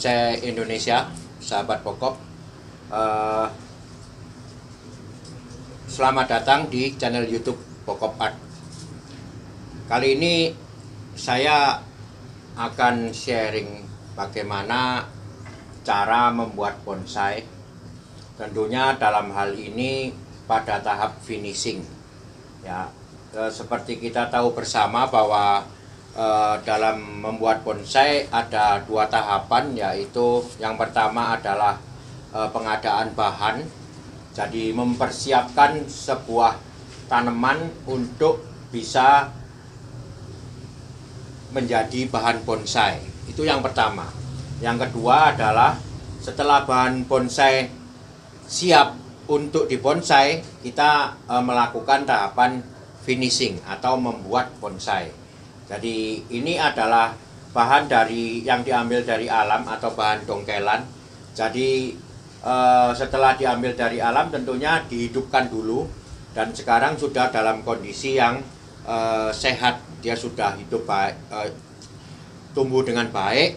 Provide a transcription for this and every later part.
bonsai Indonesia, sahabat pokok. Selamat datang di channel YouTube Pokok Art. Kali ini saya akan sharing bagaimana cara membuat bonsai. Tentunya dalam hal ini pada tahap finishing. Ya, seperti kita tahu bersama bahwa dalam membuat bonsai ada dua tahapan, yaitu yang pertama adalah pengadaan bahan. Jadi mempersiapkan sebuah tanaman untuk bisa menjadi bahan bonsai. Itu yang pertama. Yang kedua adalah setelah bahan bonsai siap untuk dibonsai, kita melakukan tahapan finishing atau membuat bonsai. Jadi ini adalah bahan yang diambil dari alam atau bahan dongkelan. Jadi setelah diambil dari alam tentunya dihidupkan dulu, dan sekarang sudah dalam kondisi yang sehat. Dia sudah hidup baik, tumbuh dengan baik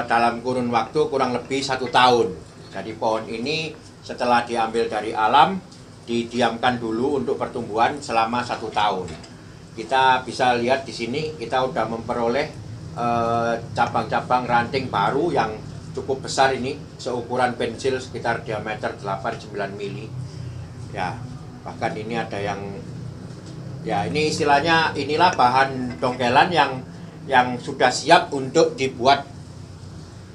dalam kurun waktu kurang lebih 1 tahun. Jadi pohon ini setelah diambil dari alam didiamkan dulu untuk pertumbuhan selama 1 tahun. Kita bisa lihat di sini kita sudah memperoleh cabang-cabang ranting baru yang cukup besar, ini seukuran pensil sekitar diameter 8-9 mili. Ya, bahkan ini ada yang, ya ini istilahnya, inilah bahan dongkelan yang sudah siap untuk dibuat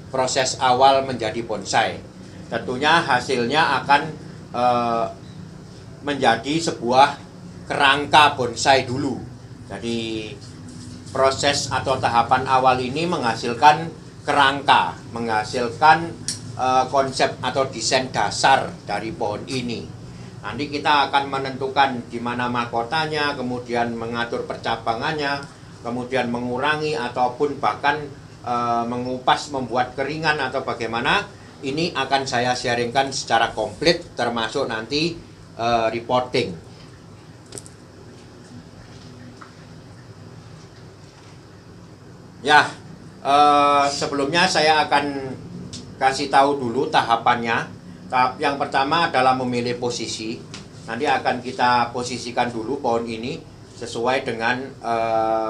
proses awal menjadi bonsai. Tentunya hasilnya akan menjadi sebuah kerangka bonsai dulu. Jadi proses atau tahapan awal ini menghasilkan kerangka, menghasilkan konsep atau desain dasar dari pohon ini. Nanti kita akan menentukan di mana mahkotanya, kemudian mengatur percabangannya, kemudian mengurangi ataupun bahkan mengupas, membuat keringan atau bagaimana. Ini akan saya sharingkan secara komplit, termasuk nanti reporting. Ya, sebelumnya saya akan kasih tahu dulu tahapannya. Tahap yang pertama adalah memilih posisi. Nanti akan kita posisikan dulu pohon ini sesuai dengan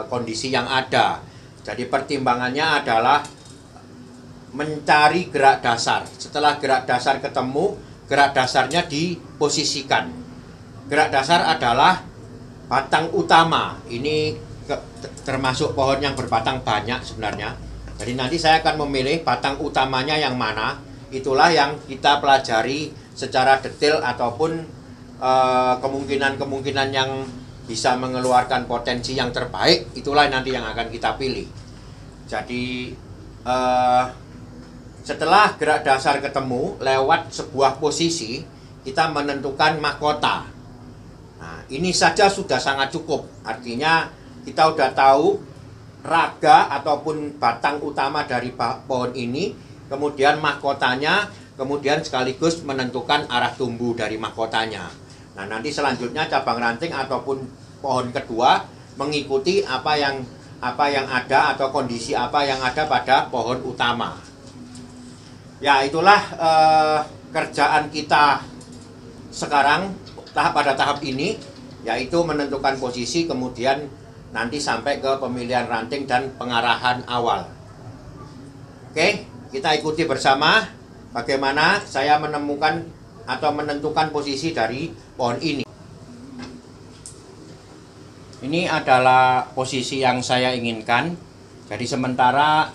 kondisi yang ada. Jadi pertimbangannya adalah mencari gerak dasar. Setelah gerak dasar ketemu, gerak dasarnya diposisikan. Gerak dasar adalah batang utama. Ini termasuk pohon yang berbatang banyak sebenarnya. Jadi nanti saya akan memilih batang utamanya yang mana. Itulah yang kita pelajari secara detail, ataupun kemungkinan-kemungkinan yang bisa mengeluarkan potensi yang terbaik. Itulah nanti yang akan kita pilih. Jadi setelah gerak dasar ketemu, lewat sebuah posisi kita menentukan mahkota. Nah, ini saja sudah sangat cukup. Artinya kita sudah tahu raga ataupun batang utama dari pohon ini, kemudian mahkotanya, kemudian sekaligus menentukan arah tumbuh dari mahkotanya. Nah, nanti selanjutnya cabang ranting ataupun pohon kedua mengikuti apa yang ada atau kondisi apa yang ada pada pohon utama. Ya, itulah kerjaan kita sekarang pada tahap ini, yaitu menentukan posisi, kemudian nanti sampai ke pemilihan ranting dan pengarahan awal. Oke, kita ikuti bersama bagaimana saya menemukan atau menentukan posisi dari pohon ini. Ini adalah posisi yang saya inginkan. Jadi sementara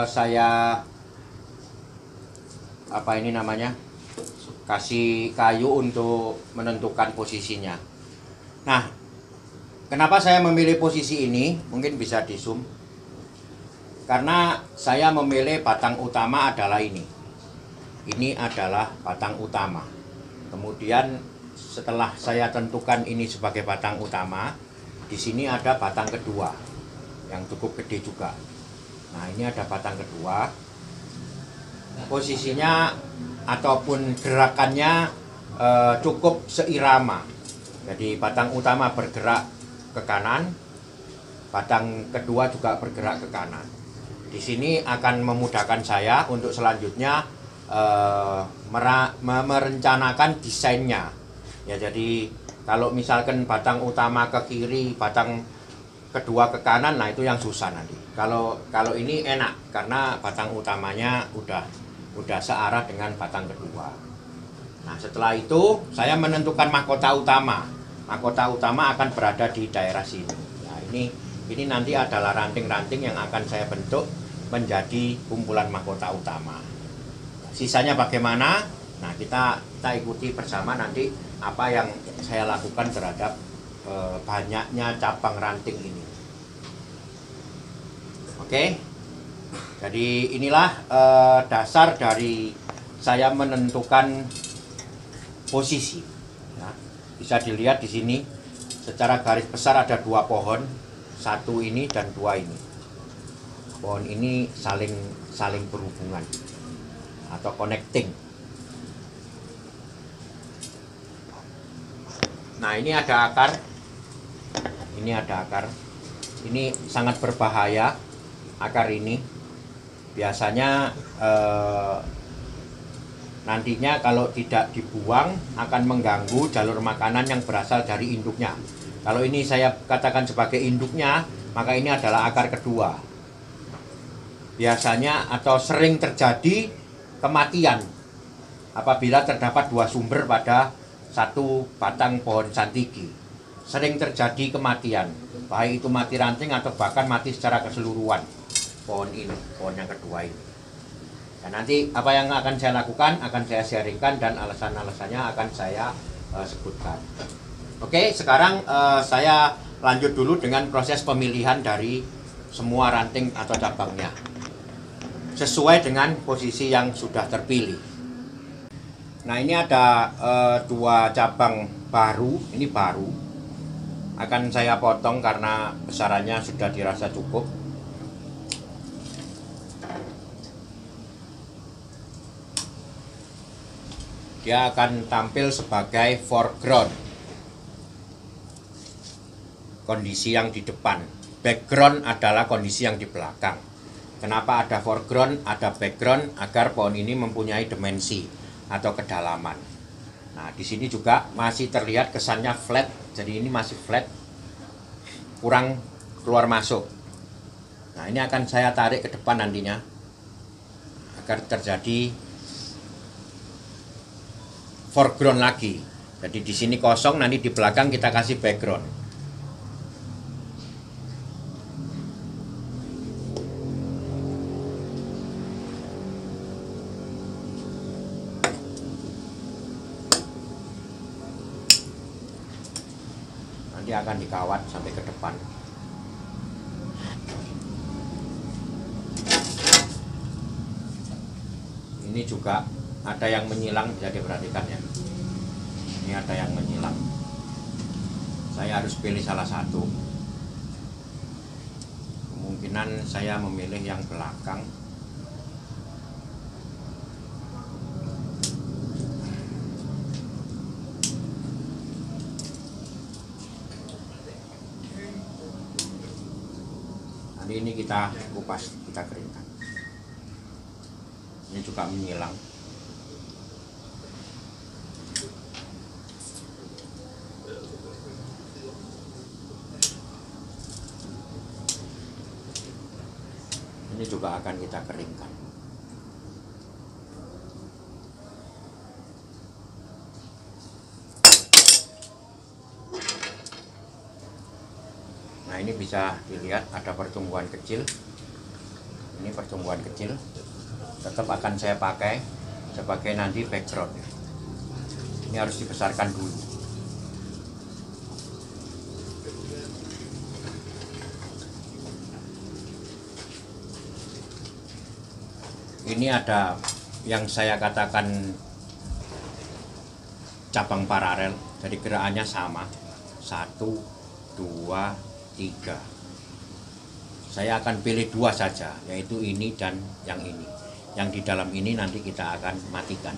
saya kasih kayu untuk menentukan posisinya. Nah, kenapa saya memilih posisi ini? Mungkin bisa di zoom. Karena saya memilih batang utama adalah ini. Ini adalah batang utama. Kemudian setelah saya tentukan ini sebagai batang utama, di sini ada batang kedua yang cukup gede juga. Nah, ini ada batang kedua. Posisinya ataupun gerakannya cukup seirama. Jadi batang utama bergerak ke kanan, batang kedua juga bergerak ke kanan. Di sini akan memudahkan saya untuk selanjutnya merencanakan desainnya. Ya, jadi kalau misalkan batang utama ke kiri, batang kedua ke kanan, nah itu yang susah nanti. Kalau ini enak karena batang utamanya udah searah dengan batang kedua. Nah, setelah itu saya menentukan mahkota utama. Mahkota utama akan berada di daerah sini. Nah, ini nanti adalah ranting-ranting yang akan saya bentuk menjadi kumpulan mahkota utama. Sisanya bagaimana? Nah, kita ikuti bersama nanti apa yang saya lakukan terhadap banyaknya cabang ranting ini. Oke, jadi inilah dasar dari saya menentukan posisi. Ya, bisa dilihat di sini secara garis besar ada 2 pohon, 1 ini dan 2 ini. Pohon ini saling berhubungan atau connecting. Nah, ini ada akar. Ini ada akar. Ini sangat berbahaya akar ini. Biasanya nantinya kalau tidak dibuang akan mengganggu jalur makanan yang berasal dari induknya. Kalau ini saya katakan sebagai induknya, maka ini adalah akar kedua. Biasanya atau sering terjadi kematian apabila terdapat 2 sumber pada 1 batang pohon santiki. Sering terjadi kematian, baik itu mati ranting atau bahkan mati secara keseluruhan pohon ini, pohon yang kedua ini. Dan nanti apa yang akan saya lakukan akan saya sharingkan dan alasan-alasannya akan saya sebutkan. Oke, sekarang saya lanjut dulu dengan proses pemilihan dari semua ranting atau cabangnya sesuai dengan posisi yang sudah terpilih. Nah, ini ada 2 cabang baru, ini baru. Akan saya potong karena besarannya sudah dirasa cukup. Dia akan tampil sebagai foreground, kondisi yang di depan. Background adalah kondisi yang di belakang. Kenapa ada foreground, ada background? Agar pohon ini mempunyai dimensi atau kedalaman. Nah, di sini juga masih terlihat kesannya flat. Jadi ini masih flat, kurang keluar masuk. Nah, ini akan saya tarik ke depan nantinya agar terjadi foreground lagi. Jadi di sini kosong, nanti di belakang kita kasih background. Nanti akan dikawat sampai ke depan. Ini juga ada yang menyilang, bisa diperhatikan ya. Ini ada yang menyilang. Saya harus pilih salah satu. Kemungkinan saya memilih yang belakang. Nanti ini kita kupas, kita keringkan. Ini juga menyilang. Ini juga akan kita keringkan. Nah, ini bisa dilihat ada pertumbuhan kecil. Ini pertumbuhan kecil. Tetap akan saya pakai sebagai nanti background. Ini harus dibesarkan dulu. Ini ada yang saya katakan cabang paralel, jadi gerakannya sama. 1, 2, 3. Saya akan pilih 2 saja, yaitu ini dan yang ini. Yang di dalam ini nanti kita akan matikan.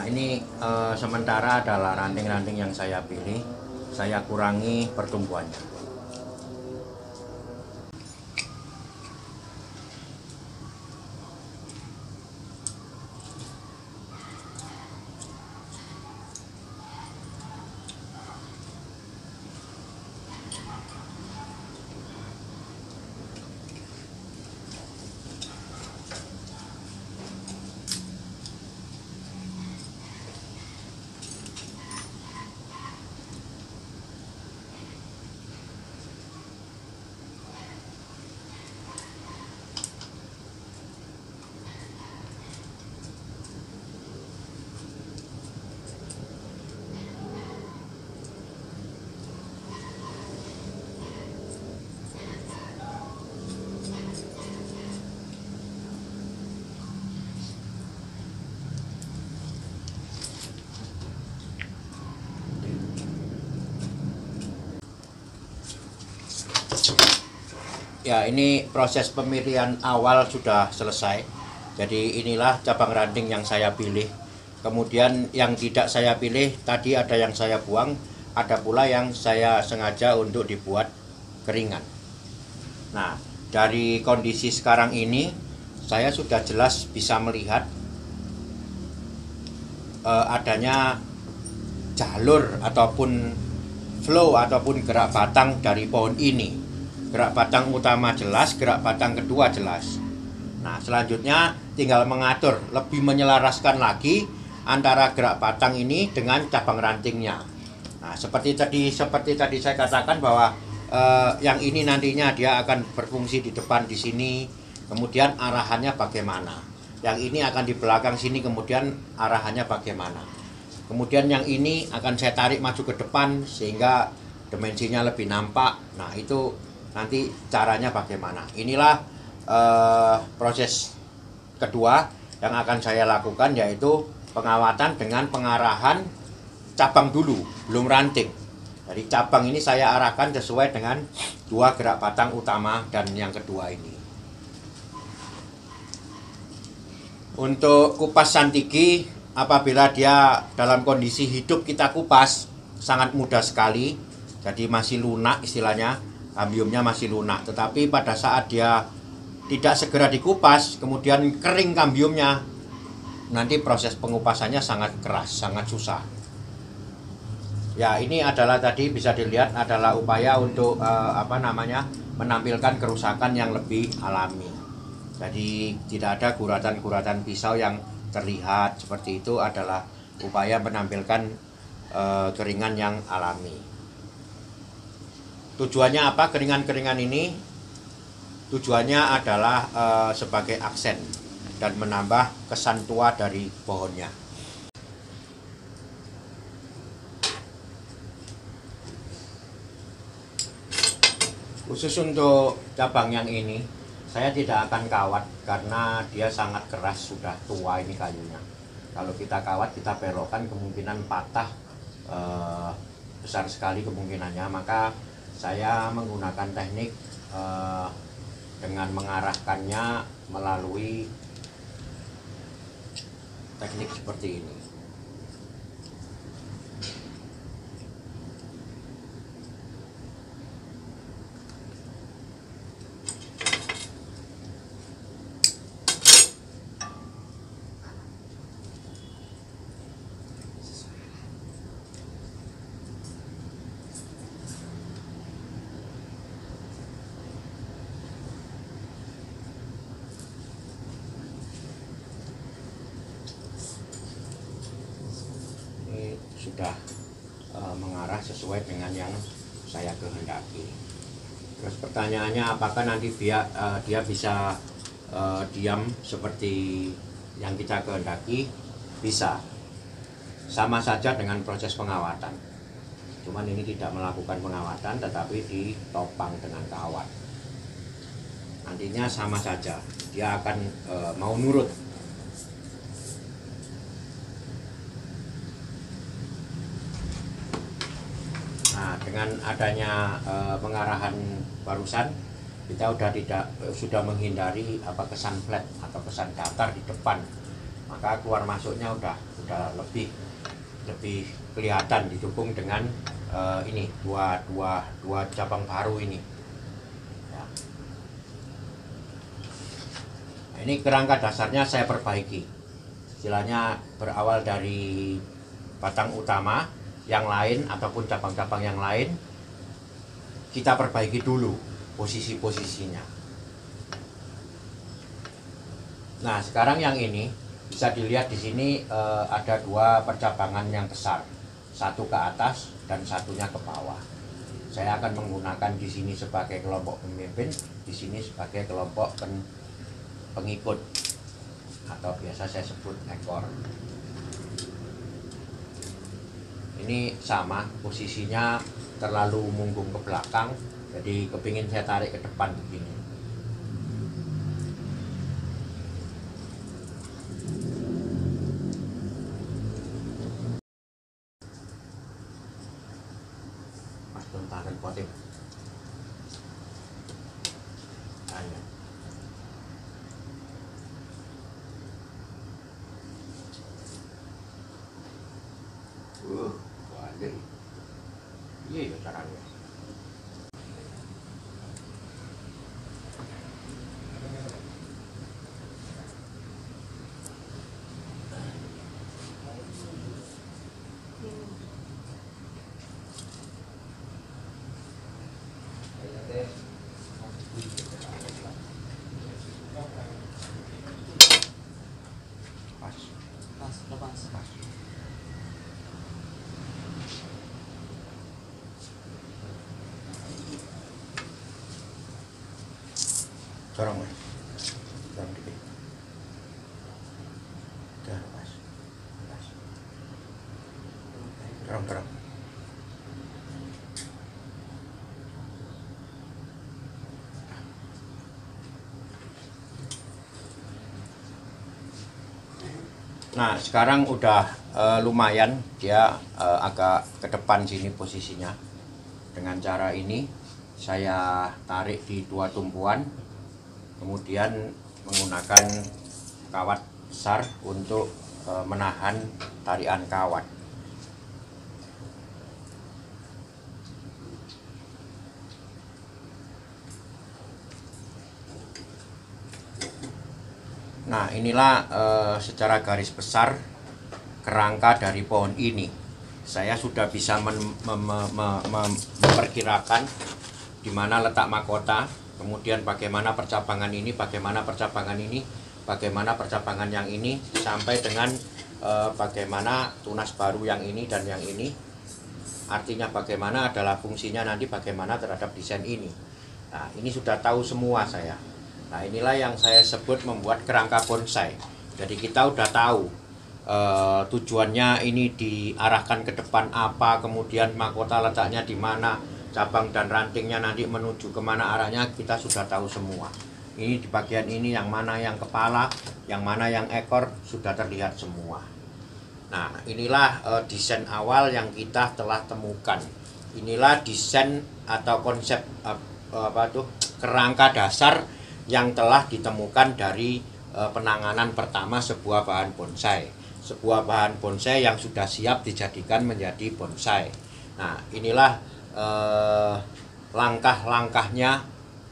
Nah ini sementara adalah ranting-ranting yang saya pilih, saya kurangi pertumbuhannya. Ya, ini proses pemilihan awal sudah selesai. Jadi inilah cabang ranting yang saya pilih. Kemudian yang tidak saya pilih tadi ada yang saya buang, ada pula yang saya sengaja untuk dibuat keringan. Nah, dari kondisi sekarang ini saya sudah jelas bisa melihat adanya jalur ataupun flow ataupun gerak batang dari pohon ini. Gerak batang utama jelas, gerak batang kedua jelas. Nah, selanjutnya tinggal mengatur, lebih menyelaraskan lagi antara gerak batang ini dengan cabang rantingnya. Nah, seperti tadi saya katakan bahwa yang ini nantinya dia akan berfungsi di depan di sini, kemudian arahannya bagaimana. Yang ini akan di belakang sini, kemudian arahannya bagaimana. Kemudian yang ini akan saya tarik maju ke depan sehingga dimensinya lebih nampak. Nah, itu nanti caranya bagaimana. Inilah proses kedua yang akan saya lakukan, yaitu pengawatan dengan pengarahan cabang dulu, belum ranting. Jadi cabang ini saya arahkan sesuai dengan dua gerak batang utama dan yang kedua ini. Untuk kupas santiki, apabila dia dalam kondisi hidup kita kupas, sangat mudah sekali. Jadi masih lunak istilahnya, kambiumnya masih lunak. Tetapi pada saat dia tidak segera dikupas, kemudian kering kambiumnya, nanti proses pengupasannya sangat keras, sangat susah. Ya, ini adalah tadi bisa dilihat adalah upaya untuk menampilkan kerusakan yang lebih alami. Jadi tidak ada guratan-guratan pisau yang terlihat seperti itu, adalah upaya menampilkan keringan yang alami. Tujuannya apa keringan-keringan ini? Tujuannya adalah sebagai aksen dan menambah kesan tua dari pohonnya. Khusus untuk cabang yang ini, saya tidak akan kawat karena dia sangat keras, sudah tua ini kayunya. Kalau kita kawat, kita belokkan, kemungkinan patah besar sekali kemungkinannya. Maka saya menggunakan teknik dengan mengarahkannya melalui teknik seperti ini. Sudah mengarah sesuai dengan yang saya kehendaki. Terus pertanyaannya, apakah nanti dia bisa diam seperti yang kita kehendaki? Bisa. Sama saja dengan proses pengawatan. Cuman ini tidak melakukan pengawatan, tetapi ditopang dengan kawat. Nantinya sama saja, dia akan mau nurut. Nah, dengan adanya pengarahan barusan, kita sudah menghindari kesan flat atau kesan datar di depan maka keluar masuknya udah lebih kelihatan, didukung dengan ini dua cabang baru ini. Ya. Nah, ini kerangka dasarnya saya perbaiki, istilahnya berawal dari batang utama yang lain ataupun cabang-cabang yang lain kita perbaiki dulu posisi-posisinya. Nah, sekarang yang ini bisa dilihat di sini ada dua percabangan yang besar, satu ke atas dan satunya ke bawah. Saya akan menggunakan di sini sebagai kelompok pemimpin, di sini sebagai kelompok pengikut atau biasa saya sebut ekor. Ini sama posisinya, terlalu munggung ke belakang, jadi kepingin saya tarik ke depan begini. Mas tentakan poting. Ayo. Balik. Iya ya caranya. Pas. Dorong, Mas. Dorong dikit. Dorong, Mas. Dorong. Nah, sekarang udah lumayan dia agak ke depan sini posisinya. Dengan cara ini saya tarik di dua tumpuan, kemudian menggunakan kawat besar untuk menahan tarian kawat. Nah, inilah secara garis besar kerangka dari pohon ini. Saya sudah bisa memperkirakan di mana letak mahkota, kemudian bagaimana percabangan ini, bagaimana percabangan ini, bagaimana percabangan yang ini, sampai dengan bagaimana tunas baru yang ini dan yang ini. Artinya bagaimana adalah fungsinya nanti bagaimana terhadap desain ini. Nah, ini sudah tahu semua saya. Nah, inilah yang saya sebut membuat kerangka bonsai. Jadi kita udah tahu tujuannya ini diarahkan ke depan apa, kemudian mahkota letaknya di mana, cabang dan rantingnya nanti menuju kemana arahnya, kita sudah tahu semua. Ini di bagian ini yang mana yang kepala, yang mana yang ekor, sudah terlihat semua. Nah, inilah desain awal yang kita telah temukan. Inilah desain atau konsep kerangka dasar yang telah ditemukan dari penanganan pertama sebuah bahan bonsai. Sebuah bahan bonsai yang sudah siap dijadikan menjadi bonsai. Nah, inilah langkah-langkahnya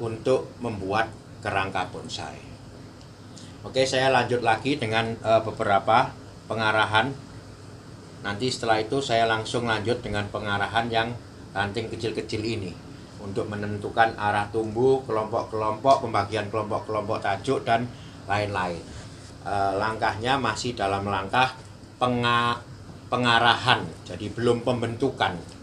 untuk membuat kerangka bonsai. Oke, saya lanjut lagi dengan beberapa pengarahan. Nanti setelah itu saya langsung lanjut dengan pengarahan yang ranting kecil-kecil ini, untuk menentukan arah tumbuh, kelompok-kelompok, pembagian kelompok-kelompok tajuk, dan lain-lain. Langkahnya masih dalam langkah pengarahan, jadi belum pembentukan.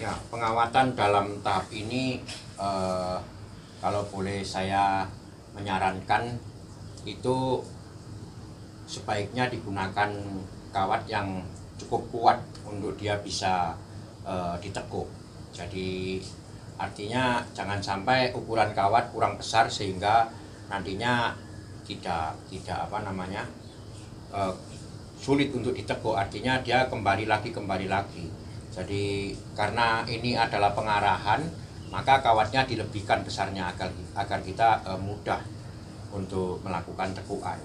Ya, pengawatan dalam tahap ini kalau boleh saya menyarankan itu sebaiknya digunakan kawat yang cukup kuat untuk dia bisa ditekuk. Jadi artinya jangan sampai ukuran kawat kurang besar sehingga nantinya tidak sulit untuk ditekuk, artinya dia kembali lagi. Jadi karena ini adalah pengarahan, maka kawatnya dilebihkan besarnya agar kita mudah untuk melakukan tekukan.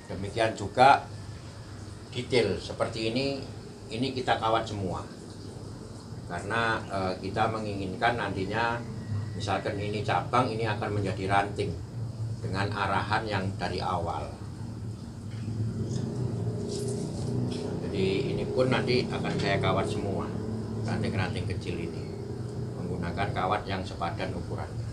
Demikian juga detail seperti ini kita kawat semua karena kita menginginkan nantinya misalkan ini cabang, ini akan menjadi ranting dengan arahan yang dari awal. Jadi ini pun nanti akan saya kawat semua ranting-ranting kecil ini menggunakan kawat yang sepadan ukurannya.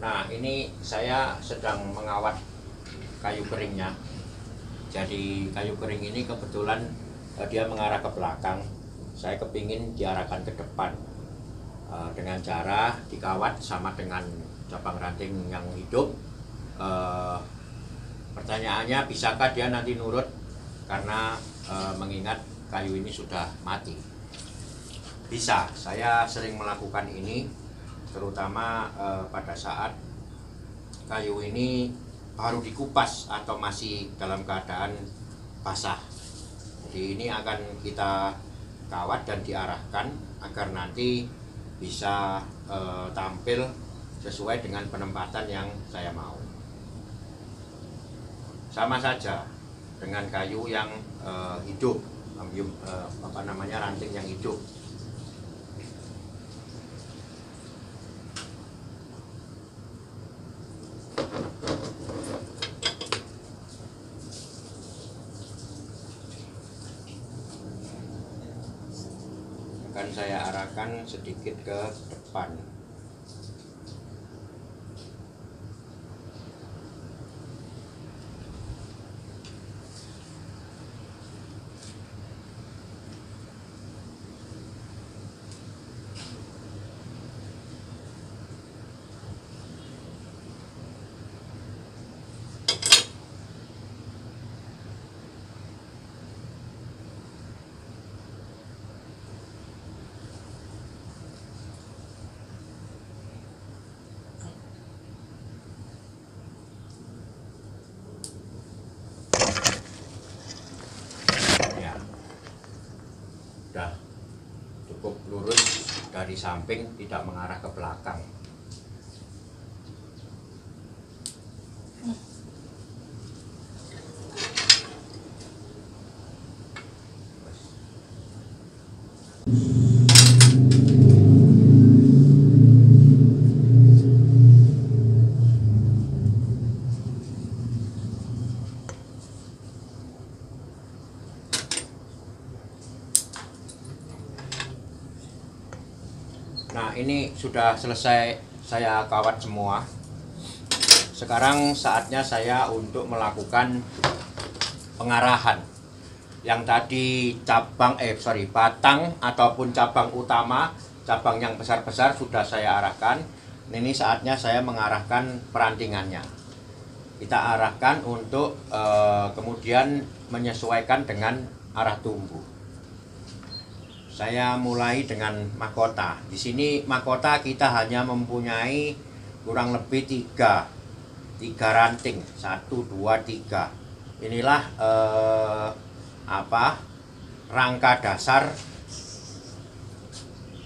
Nah, ini saya sedang mengawat kayu keringnya. Jadi kayu kering ini kebetulan dia mengarah ke belakang. Saya kepingin diarahkan ke depan dengan cara dikawat sama dengan cabang ranting yang hidup. Pertanyaannya, bisakah dia nanti nurut karena mengingat kayu ini sudah mati? Bisa, saya sering melakukan ini terutama pada saat kayu ini baru dikupas atau masih dalam keadaan basah. Jadi ini akan kita kawat dan diarahkan agar nanti bisa tampil sesuai dengan penempatan yang saya mau. Sama saja dengan kayu yang hidup, ranting yang hidup. Akan saya arahkan sedikit ke depan. Sudah cukup lurus dari samping, tidak mengarah ke belakang. Nah, ini sudah selesai saya kawat semua. Sekarang saatnya saya untuk melakukan pengarahan. Yang tadi batang ataupun cabang utama, cabang yang besar-besar sudah saya arahkan. Ini saatnya saya mengarahkan perantingannya. Kita arahkan untuk kemudian menyesuaikan dengan arah tumbuh. Saya mulai dengan mahkota. Di sini mahkota kita hanya mempunyai kurang lebih tiga ranting, 1, 2, 3. Inilah rangka dasar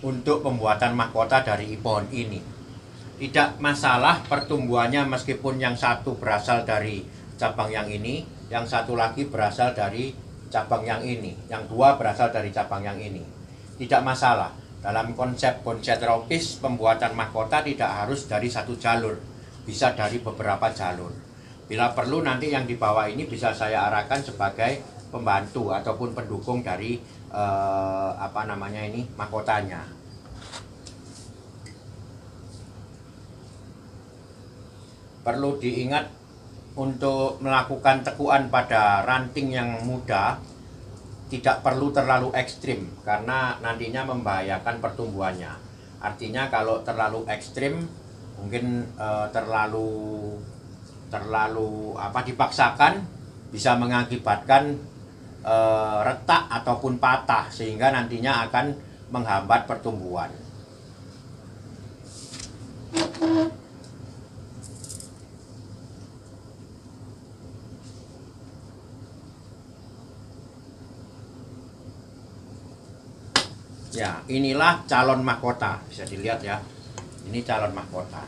untuk pembuatan mahkota dari pohon ini. Tidak masalah pertumbuhannya, meskipun yang satu berasal dari cabang yang ini, yang satu lagi berasal dari cabang yang ini, yang dua berasal dari cabang yang ini. Tidak masalah. Dalam konsep bonsai tropis, pembuatan mahkota tidak harus dari satu jalur, bisa dari beberapa jalur. Bila perlu nanti yang di bawah ini bisa saya arahkan sebagai pembantu ataupun pendukung dari mahkotanya. Perlu diingat untuk melakukan tekuan pada ranting yang muda tidak perlu terlalu ekstrim, karena nantinya membahayakan pertumbuhannya. Artinya kalau terlalu ekstrim mungkin terlalu dipaksakan, bisa mengakibatkan retak ataupun patah, sehingga nantinya akan menghambat pertumbuhan. Ya, inilah calon mahkota, bisa dilihat ya. Ini calon mahkota.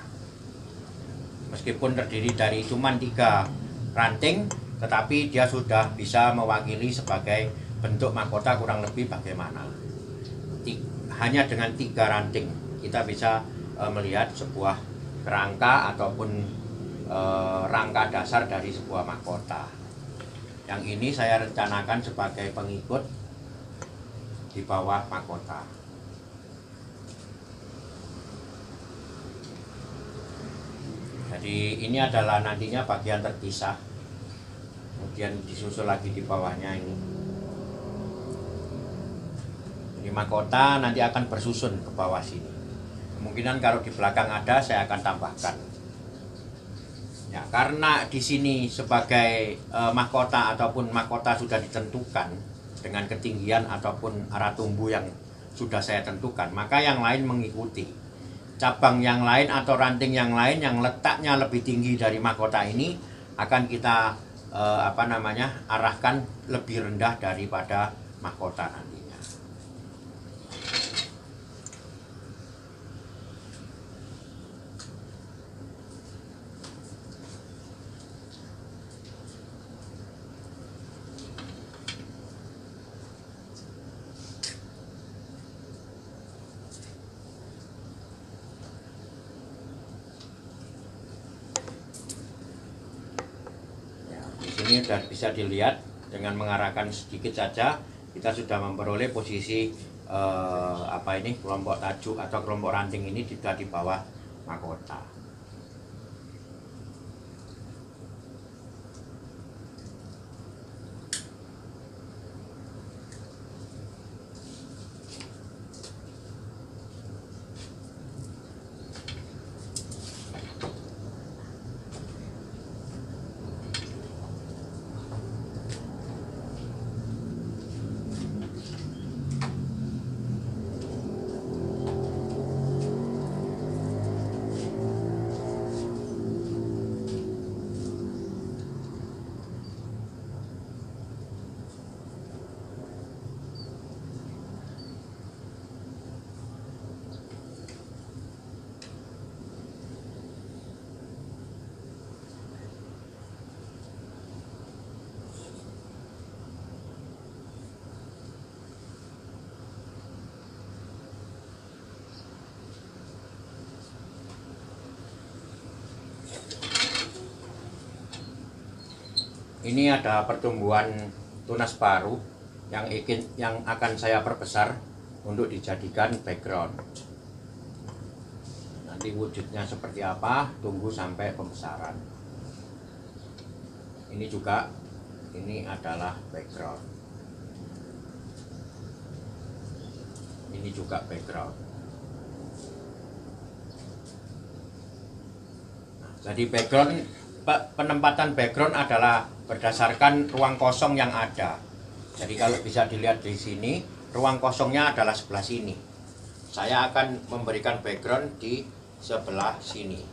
Meskipun terdiri dari cuma 3 ranting, tetapi dia sudah bisa mewakili sebagai bentuk mahkota kurang lebih bagaimana. Hanya dengan 3 ranting kita bisa melihat sebuah kerangka ataupun rangka dasar dari sebuah mahkota. Yang ini saya rencanakan sebagai pengikut di bawah mahkota. Jadi ini adalah nantinya bagian terpisah, kemudian disusul lagi di bawahnya ini. Ini mahkota nanti akan bersusun ke bawah sini. Kemungkinan kalau di belakang ada, saya akan tambahkan. Ya, karena di sini sebagai mahkota ataupun mahkota sudah ditentukan dengan ketinggian ataupun arah tumbuh yang sudah saya tentukan, maka yang lain mengikuti. Cabang yang lain atau ranting yang lain yang letaknya lebih tinggi dari mahkota ini akan kita arahkan lebih rendah daripada mahkota nantinya. Ini sudah bisa dilihat dengan mengarahkan sedikit saja kita sudah memperoleh posisi kelompok tajuk atau kelompok ranting ini sudah di bawah mahkota. Ini ada pertumbuhan tunas baru yang akan saya perbesar untuk dijadikan background. Nanti wujudnya seperti apa, tunggu sampai pembesaran. Ini adalah background. Ini juga background. Jadi background, penempatan background adalah berdasarkan ruang kosong yang ada. Jadi kalau bisa dilihat di sini, ruang kosongnya adalah sebelah sini. Saya akan memberikan background di sebelah sini.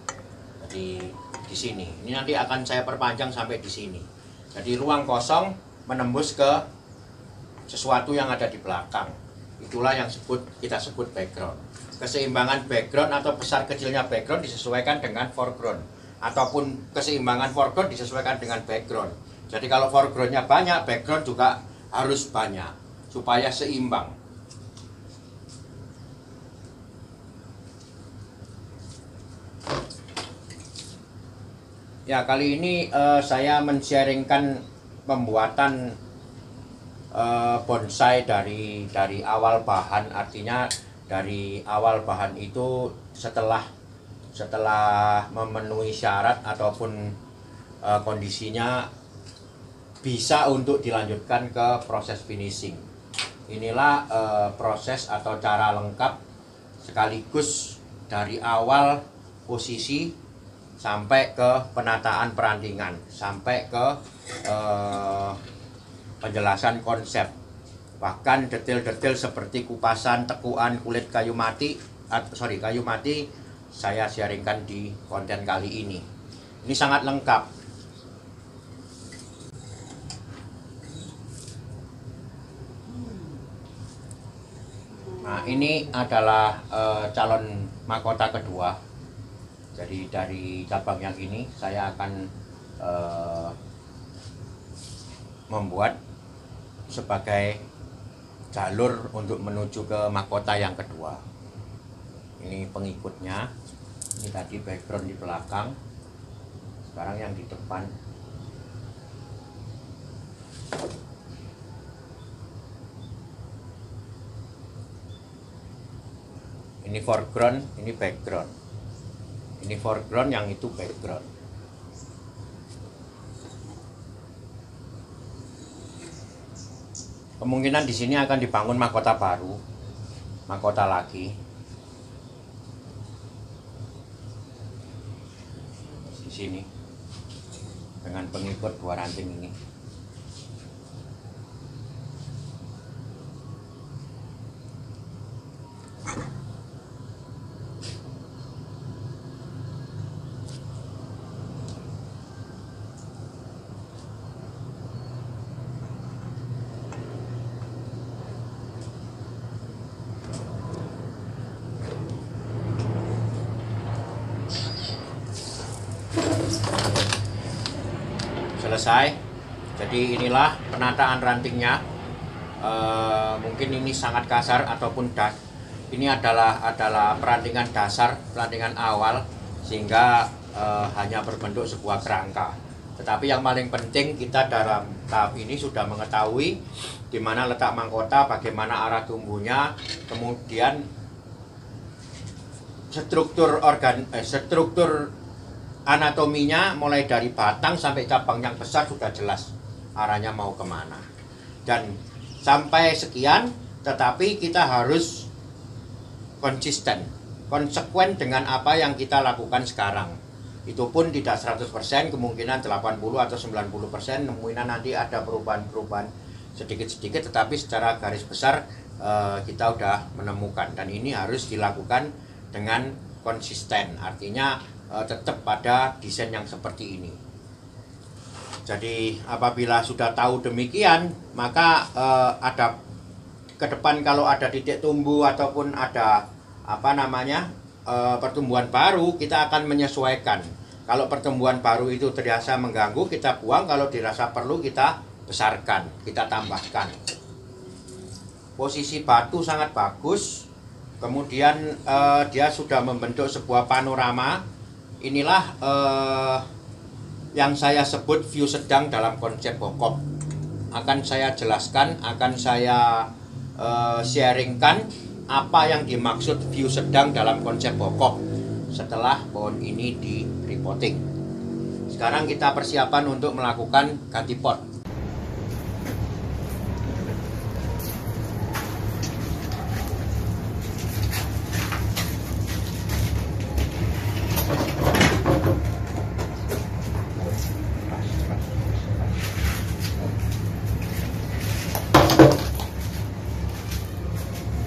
Jadi di sini. Ini nanti akan saya perpanjang sampai di sini. Jadi ruang kosong menembus ke sesuatu yang ada di belakang. Itulah yang kita sebut background. Keseimbangan background atau besar kecilnya background disesuaikan dengan foreground, ataupun keseimbangan foreground disesuaikan dengan background. Jadi kalau foregroundnya banyak, background juga harus banyak supaya seimbang. Ya, kali ini saya men-sharingkan pembuatan bonsai dari awal bahan. Artinya dari awal bahan itu setelah memenuhi syarat ataupun kondisinya bisa untuk dilanjutkan ke proses finishing. Inilah proses atau cara lengkap sekaligus dari awal posisi sampai ke penataan perantingan, sampai ke penjelasan konsep, bahkan detail-detail seperti kupasan, tekuan kulit kayu mati saya sharingkan di konten kali ini. Ini sangat lengkap. Nah, ini adalah calon mahkota kedua. Jadi dari cabang yang ini saya akan membuat sebagai jalur untuk menuju ke mahkota yang kedua. Ini pengikutnya. Ini tadi background di belakang. Sekarang yang di depan. Ini foreground, ini background. Ini foreground, yang itu background. Kemungkinan di sini akan dibangun mahkota baru, mahkota lagi. Di sini dengan pengikut 2 ranting ini. Selesai. Jadi inilah penataan rantingnya. Mungkin ini sangat kasar ataupun ini adalah perantingan dasar, perantingan awal, sehingga hanya berbentuk sebuah kerangka. Tetapi yang paling penting, kita dalam tahap ini sudah mengetahui di mana letak mahkota, bagaimana arah tumbuhnya, kemudian struktur anatominya mulai dari batang sampai cabang yang besar sudah jelas arahnya mau kemana. Dan sampai sekian, tetapi kita harus konsisten, konsekuen dengan apa yang kita lakukan sekarang. Itu pun tidak 100%, kemungkinan 80 atau 90%, kemungkinan nanti ada perubahan-perubahan sedikit-sedikit, tetapi secara garis besar kita sudah menemukan. Dan ini harus dilakukan dengan konsisten, artinya tetap pada desain yang seperti ini. Jadi apabila sudah tahu demikian, maka ada ke depan kalau ada titik tumbuh ataupun ada pertumbuhan baru, kita akan menyesuaikan. Kalau pertumbuhan baru itu dirasa mengganggu, kita buang. Kalau dirasa perlu, kita besarkan, kita tambahkan. Posisi batu sangat bagus. Kemudian dia sudah membentuk sebuah panorama. Inilah yang saya sebut view sedang dalam konsep Bokop. Akan saya jelaskan, akan saya sharingkan apa yang dimaksud view sedang dalam konsep Bokop setelah pohon ini di repotting. Sekarang kita persiapan untuk melakukan ganti pot.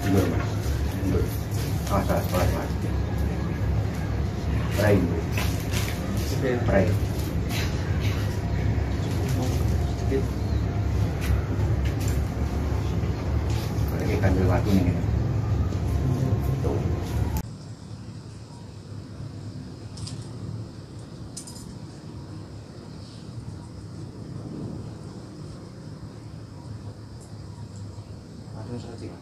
Mundur mas, mundur. Awas, awas, mas. Pray, pray. Lagi kandil waktu nih. Tuh. Aduh, saja.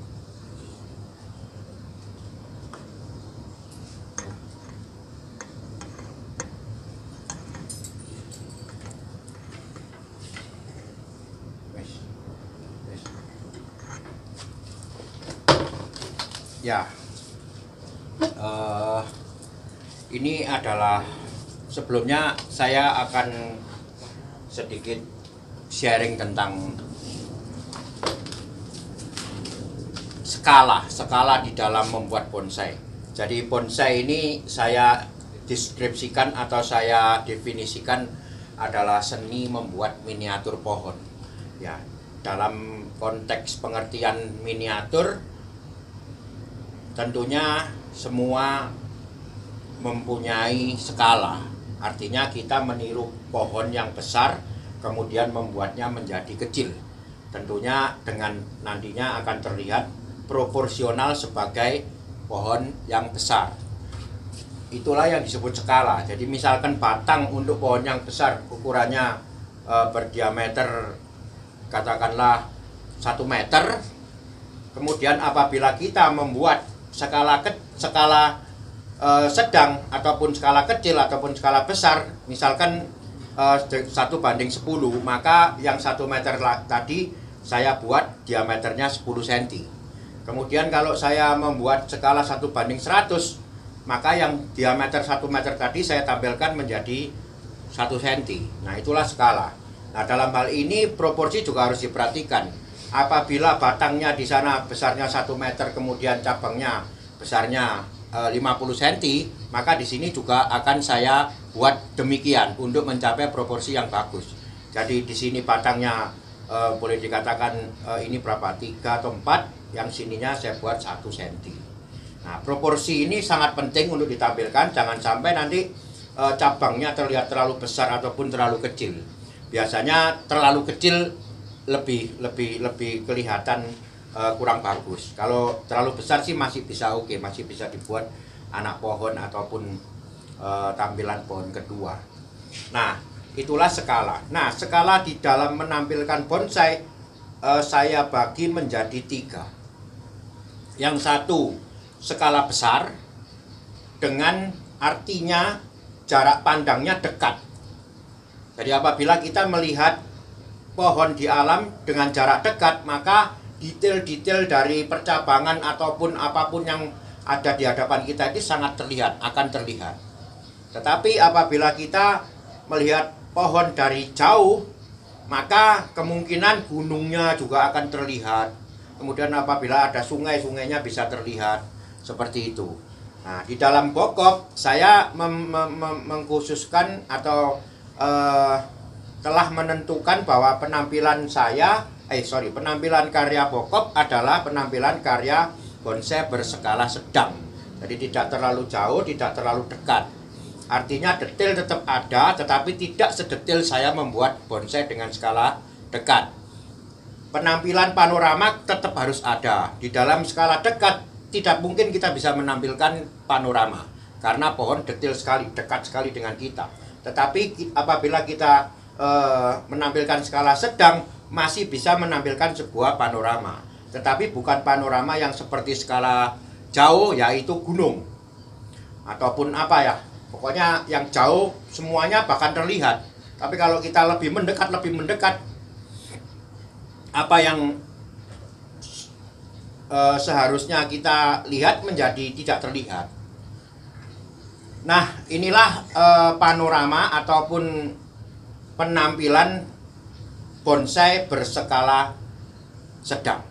Ya, ini adalah sebelumnya saya akan sedikit sharing tentang skala di dalam membuat bonsai. Jadi bonsai ini saya deskripsikan atau saya definisikan adalah seni membuat miniatur pohon. Ya, dalam konteks pengertian miniatur tentunya semua mempunyai skala. Artinya kita meniru pohon yang besar kemudian membuatnya menjadi kecil. Tentunya dengan nantinya akan terlihat proporsional sebagai pohon yang besar. Itulah yang disebut skala. Jadi misalkan batang untuk pohon yang besar ukurannya berdiameter katakanlah 1 meter. Kemudian apabila kita membuat skala sedang ataupun skala kecil ataupun skala besar, misalkan 1 banding 10, maka yang 1 meter tadi saya buat diameternya 10 cm. Kemudian kalau saya membuat skala 1 banding 100, maka yang diameter 1 meter tadi saya tampilkan menjadi 1 cm. Nah, itulah skala. Nah, dalam hal ini proporsi juga harus diperhatikan. Apabila batangnya di sana besarnya 1 meter, kemudian cabangnya besarnya 50 cm, maka di sini juga akan saya buat demikian untuk mencapai proporsi yang bagus. Jadi di sini batangnya boleh dikatakan ini berapa? 3 atau 4, yang sininya saya buat 1 cm. Nah, proporsi ini sangat penting untuk ditampilkan, jangan sampai nanti cabangnya terlihat terlalu besar ataupun terlalu kecil. Biasanya terlalu kecil lebih kelihatan kurang bagus. Kalau terlalu besar sih masih bisa oke, masih bisa dibuat anak pohon ataupun tampilan pohon kedua. Nah, itulah skala. Nah, skala di dalam menampilkan bonsai saya bagi menjadi 3. Yang satu skala besar dengan artinya jarak pandangnya dekat. Jadi apabila kita melihat pohon di alam dengan jarak dekat, maka detail-detail dari percabangan ataupun apapun yang ada di hadapan kita itu sangat terlihat, akan terlihat. Tetapi apabila kita melihat pohon dari jauh, maka kemungkinan gunungnya juga akan terlihat. Kemudian apabila ada sungai, sungainya bisa terlihat, seperti itu. Nah, di dalam Bokop saya mengkhususkan atau telah menentukan bahwa penampilan karya Bokop adalah penampilan karya bonsai berskala sedang. Jadi tidak terlalu jauh, tidak terlalu dekat. Artinya detail tetap ada, tetapi tidak sedetail saya membuat bonsai dengan skala dekat. Penampilan panorama tetap harus ada. Di dalam skala dekat tidak mungkin kita bisa menampilkan panorama karena pohon detail sekali, dekat sekali dengan kita. Tetapi apabila kita menampilkan skala sedang, masih bisa menampilkan sebuah panorama. Tetapi bukan panorama yang seperti skala jauh, yaitu gunung ataupun apa ya, pokoknya yang jauh semuanya bahkan terlihat. Tapi kalau kita lebih mendekat, apa yang seharusnya kita lihat menjadi tidak terlihat. Nah, inilah panorama ataupun penampilan bonsai berskala sedang.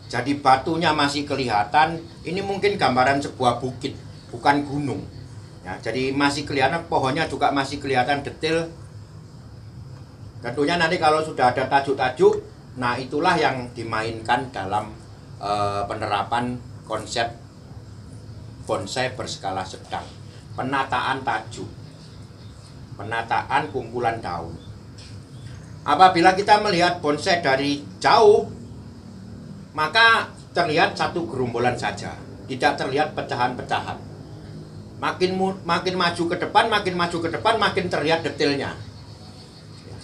Jadi batunya masih kelihatan. Ini mungkin gambaran sebuah bukit, bukan gunung. Ya, jadi masih kelihatan, pohonnya juga masih kelihatan detail. Tentunya nanti kalau sudah ada tajuk-tajuk, nah itulah yang dimainkan dalam penerapan konsep bonsai berskala sedang, penataan tajuk, penataan kumpulan daun. Apabila kita melihat bonsai dari jauh, maka terlihat satu gerombolan saja, tidak terlihat pecahan-pecahan. Makin maju ke depan, makin terlihat detailnya.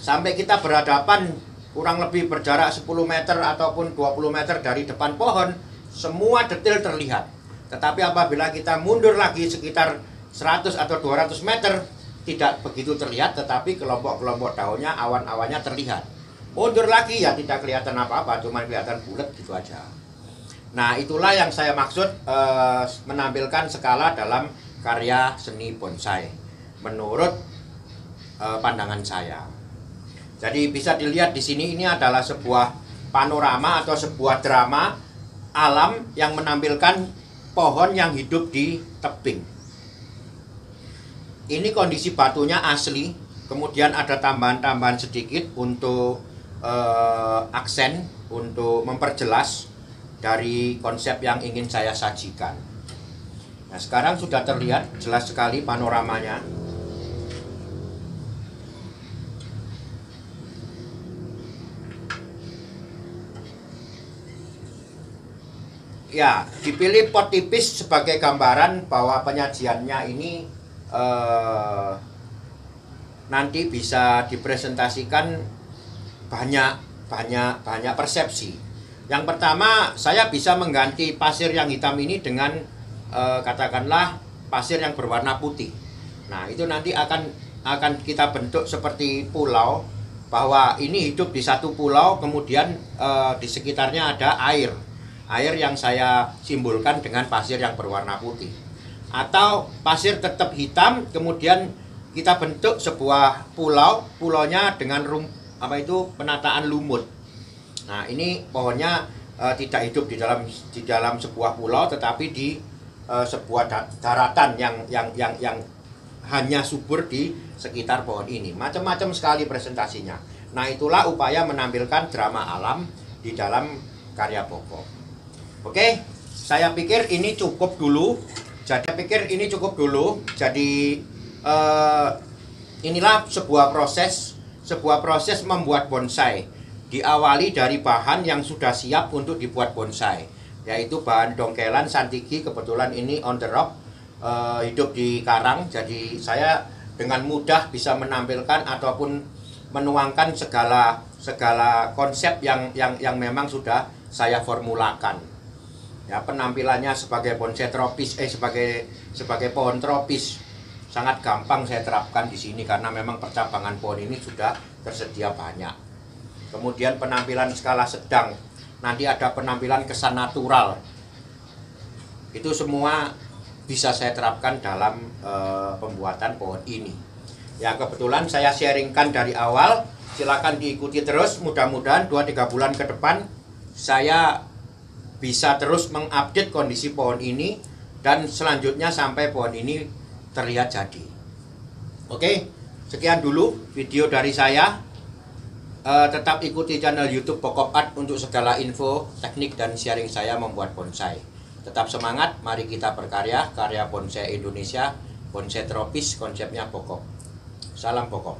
Sampai kita berhadapan kurang lebih berjarak 10 meter ataupun 20 meter dari depan pohon, semua detail terlihat. Tetapi apabila kita mundur lagi sekitar 100 atau 200 meter, tidak begitu terlihat, tetapi kelompok-kelompok daunnya, awan-awannya terlihat. Mundur lagi ya tidak kelihatan apa-apa, cuma kelihatan bulat gitu aja. Nah, itulah yang saya maksud menampilkan skala dalam karya seni bonsai menurut pandangan saya. Jadi bisa dilihat di sini, ini adalah sebuah panorama atau sebuah drama alam yang menampilkan pohon yang hidup di tebing. Ini kondisi batunya asli, kemudian ada tambahan-tambahan sedikit untuk aksen, untuk memperjelas dari konsep yang ingin saya sajikan. Nah, sekarang sudah terlihat jelas sekali panoramanya. Ya, dipilih pot tipis sebagai gambaran bahwa penyajiannya ini nanti bisa dipresentasikan banyak persepsi. Yang pertama, saya bisa mengganti pasir yang hitam ini dengan katakanlah pasir yang berwarna putih. Nah, itu nanti akan kita bentuk seperti pulau, bahwa ini hidup di satu pulau, kemudian di sekitarnya ada air yang saya simbolkan dengan pasir yang berwarna putih. Atau pasir tetap hitam, kemudian kita bentuk sebuah pulaunya dengan penataan lumut. Nah, ini pohonnya tidak hidup di dalam sebuah pulau, tetapi di sebuah daratan yang hanya subur di sekitar pohon ini. Macam-macam sekali presentasinya. Nah, itulah upaya menampilkan drama alam di dalam karya pokok. Oke, saya pikir ini cukup dulu. Jadi inilah sebuah proses membuat bonsai. Diawali dari bahan yang sudah siap untuk dibuat bonsai, yaitu bahan dongkelan santiki. Kebetulan ini on the rock, hidup di karang. Jadi saya dengan mudah bisa menampilkan ataupun menuangkan segala konsep yang memang sudah saya formulakan. Ya, penampilannya sebagai bonsai tropis, sebagai pohon tropis sangat gampang saya terapkan di sini karena memang percabangan pohon ini sudah tersedia banyak. Kemudian penampilan skala sedang, nanti ada penampilan kesan natural. Itu semua bisa saya terapkan dalam pembuatan pohon ini. Yang kebetulan saya sharingkan dari awal, silakan diikuti terus. Mudah-mudahan 2-3 bulan ke depan saya bisa terus mengupdate kondisi pohon ini, dan selanjutnya sampai pohon ini terlihat jadi. Oke, sekian dulu video dari saya. Tetap ikuti channel YouTube Pokok Art untuk segala info, teknik, dan sharing saya membuat bonsai. Tetap semangat, mari kita berkarya, karya bonsai Indonesia, bonsai tropis, konsepnya pokok. Salam pokok.